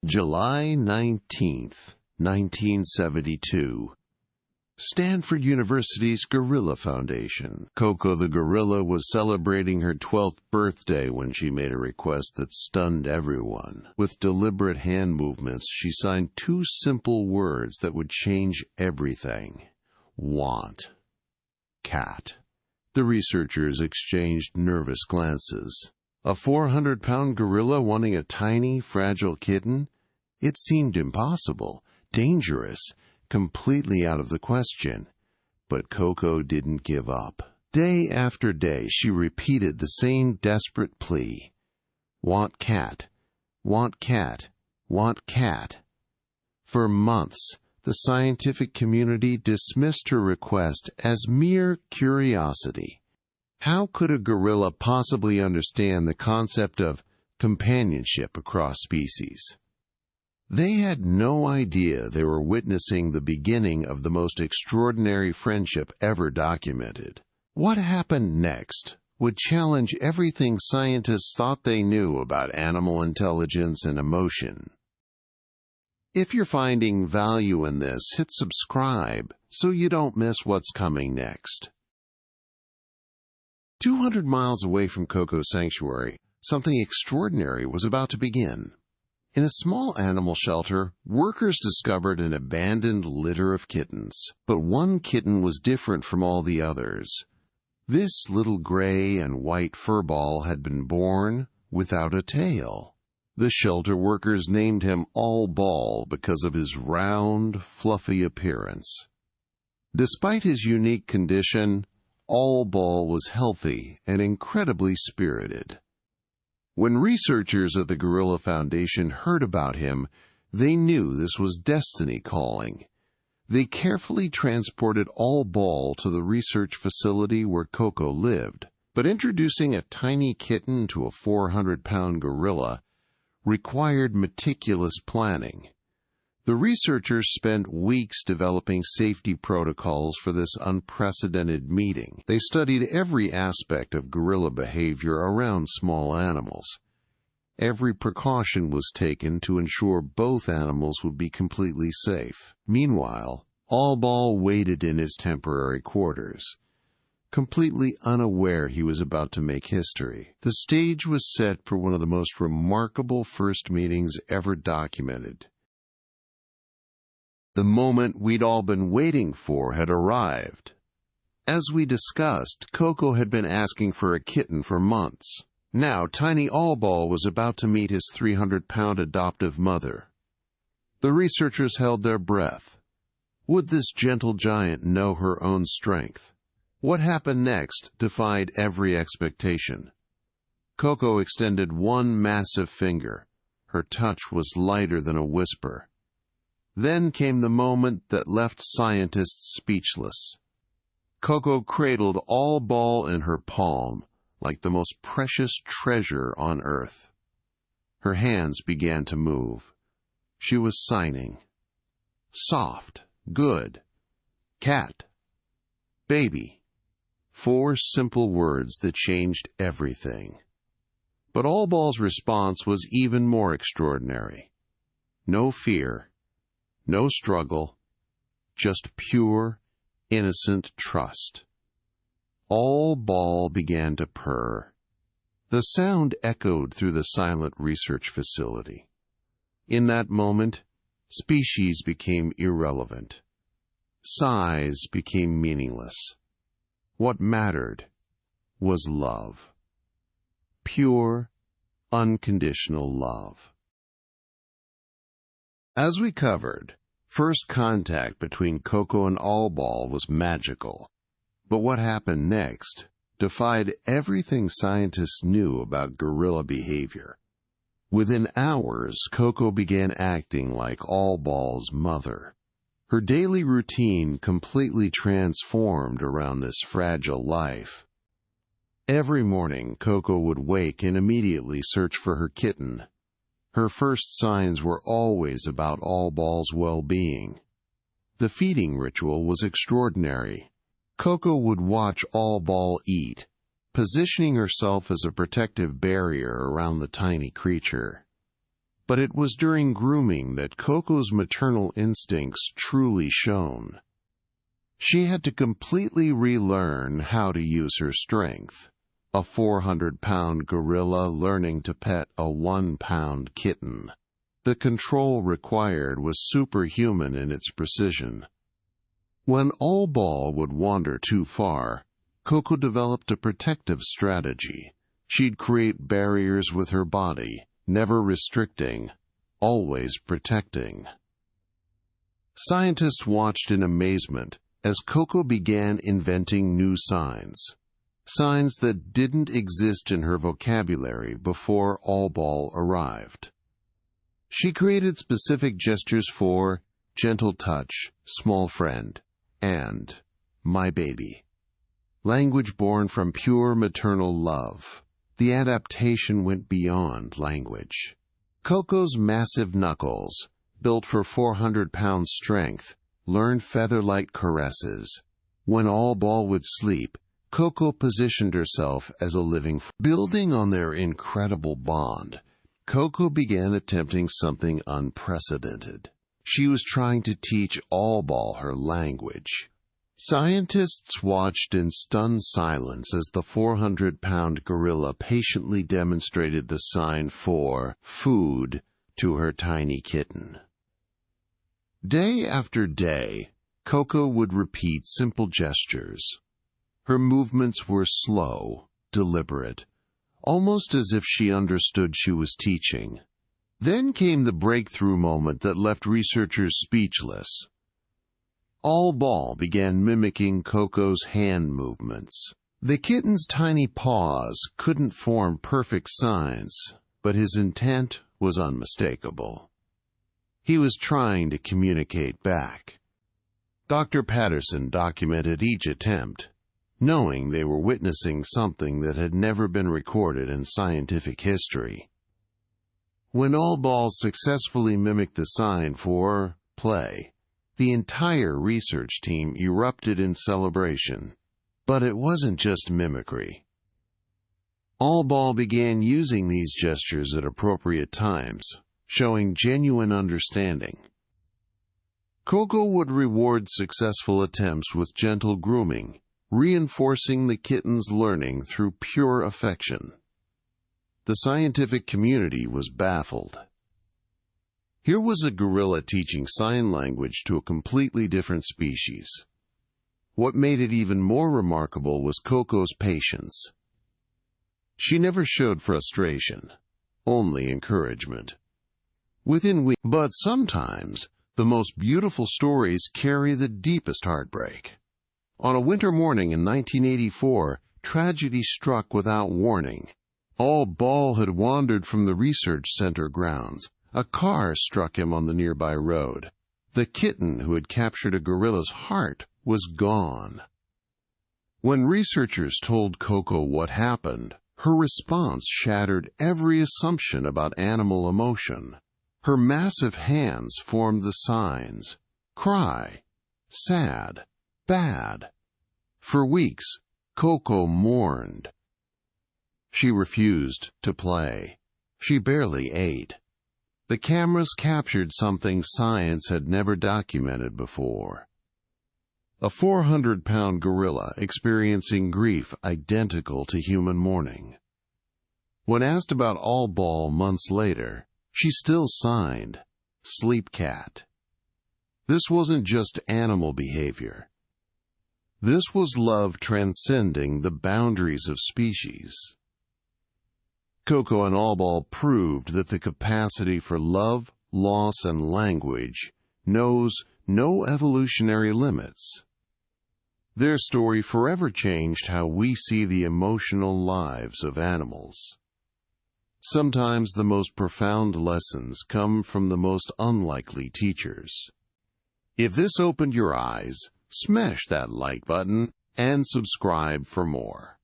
July 19th, 1972. Stanford University's Gorilla Foundation. Koko the gorilla was celebrating her 12th birthday when she made a request that stunned everyone. With deliberate hand movements, she signed two simple words that would change everything. Want. Cat. The researchers exchanged nervous glances. A 400-pound gorilla wanting a tiny, fragile kitten? It seemed impossible, dangerous, completely out of the question. But Koko didn't give up. Day after day, she repeated the same desperate plea. Want cat, want cat, want cat. For months, the scientific community dismissed her request as mere curiosity. How could a gorilla possibly understand the concept of companionship across species? They had no idea they were witnessing the beginning of the most extraordinary friendship ever documented. What happened next would challenge everything scientists thought they knew about animal intelligence and emotion. If you're finding value in this, hit subscribe so you don't miss what's coming next. 200 miles away from Koko Sanctuary, something extraordinary was about to begin. In a small animal shelter, workers discovered an abandoned litter of kittens. But one kitten was different from all the others. This little gray and white furball had been born without a tail. The shelter workers named him All Ball because of his round, fluffy appearance. Despite his unique condition, All Ball was healthy and incredibly spirited. When researchers at the Gorilla Foundation heard about him, they knew this was destiny calling. They carefully transported All Ball to the research facility where Koko lived. But introducing a tiny kitten to a 400-pound gorilla required meticulous planning. The researchers spent weeks developing safety protocols for this unprecedented meeting. They studied every aspect of gorilla behavior around small animals. Every precaution was taken to ensure both animals would be completely safe. Meanwhile, All Ball waited in his temporary quarters, completely unaware he was about to make history. The stage was set for one of the most remarkable first meetings ever documented. The moment we'd all been waiting for had arrived. As we discussed, Koko had been asking for a kitten for months. Now, tiny All Ball was about to meet his 300-pound adoptive mother. The researchers held their breath. Would this gentle giant know her own strength? What happened next defied every expectation. Koko extended one massive finger. Her touch was lighter than a whisper. Then came the moment that left scientists speechless. Koko cradled All Ball in her palm, like the most precious treasure on earth. Her hands began to move. She was signing. Soft, good, cat, baby. 4 simple words that changed everything. But All Ball's response was even more extraordinary. No fear. No struggle, just pure, innocent trust. All Ball began to purr. The sound echoed through the silent research facility. In that moment, species became irrelevant. Size became meaningless. What mattered was love. Pure, unconditional love. As we covered, first contact between Koko and All Ball was magical. But what happened next defied everything scientists knew about gorilla behavior. Within hours, Koko began acting like All Ball's mother. Her daily routine completely transformed around this fragile life. Every morning, Koko would wake and immediately search for her kitten. Her first signs were always about All Ball's well-being. The feeding ritual was extraordinary. Koko would watch All Ball eat, positioning herself as a protective barrier around the tiny creature. But it was during grooming that Koko's maternal instincts truly shone. She had to completely relearn how to use her strength. A 400-pound gorilla learning to pet a 1-pound kitten. The control required was superhuman in its precision. When All Ball would wander too far, Koko developed a protective strategy. She'd create barriers with her body, never restricting, always protecting. Scientists watched in amazement as Koko began inventing new signs. Signs that didn't exist in her vocabulary before All Ball arrived. She created specific gestures for gentle touch, small friend, and my baby. Language born from pure maternal love. The adaptation went beyond language. Koko's massive knuckles, built for 400-pound strength, learned feather-light caresses. When All Ball would sleep, Koko positioned herself as a living. Building on their incredible bond, Koko began attempting something unprecedented. She was trying to teach All Ball her language. Scientists watched in stunned silence as the 400-pound gorilla patiently demonstrated the sign for food to her tiny kitten. Day after day, Koko would repeat simple gestures. Her movements were slow, deliberate, almost as if she understood she was teaching. Then came the breakthrough moment that left researchers speechless. All Ball began mimicking Koko's hand movements. The kitten's tiny paws couldn't form perfect signs, but his intent was unmistakable. He was trying to communicate back. Dr. Patterson documented each attempt, knowing they were witnessing something that had never been recorded in scientific history. When All Ball successfully mimicked the sign for play, the entire research team erupted in celebration. But it wasn't just mimicry. All Ball began using these gestures at appropriate times, showing genuine understanding. Koko would reward successful attempts with gentle grooming, reinforcing the kitten's learning through pure affection. The scientific community was baffled. Here was a gorilla teaching sign language to a completely different species. What made it even more remarkable was Koko's patience. She never showed frustration, only encouragement. But sometimes, the most beautiful stories carry the deepest heartbreak. On a winter morning in 1984, tragedy struck without warning. All Ball had wandered from the research center grounds. A car struck him on the nearby road. The kitten who had captured a gorilla's heart was gone. When researchers told Koko what happened, her response shattered every assumption about animal emotion. Her massive hands formed the signs: cry, sad, bad. For weeks, Koko mourned. She refused to play. She barely ate. The cameras captured something science had never documented before. A 400-pound gorilla experiencing grief identical to human mourning. When asked about All Ball months later, she still signed, "Sleep cat." This wasn't just animal behavior. This was love transcending the boundaries of species. Koko and All Ball proved that the capacity for love, loss, and language knows no evolutionary limits. Their story forever changed how we see the emotional lives of animals. Sometimes the most profound lessons come from the most unlikely teachers. If this opened your eyes, smash that like button and subscribe for more.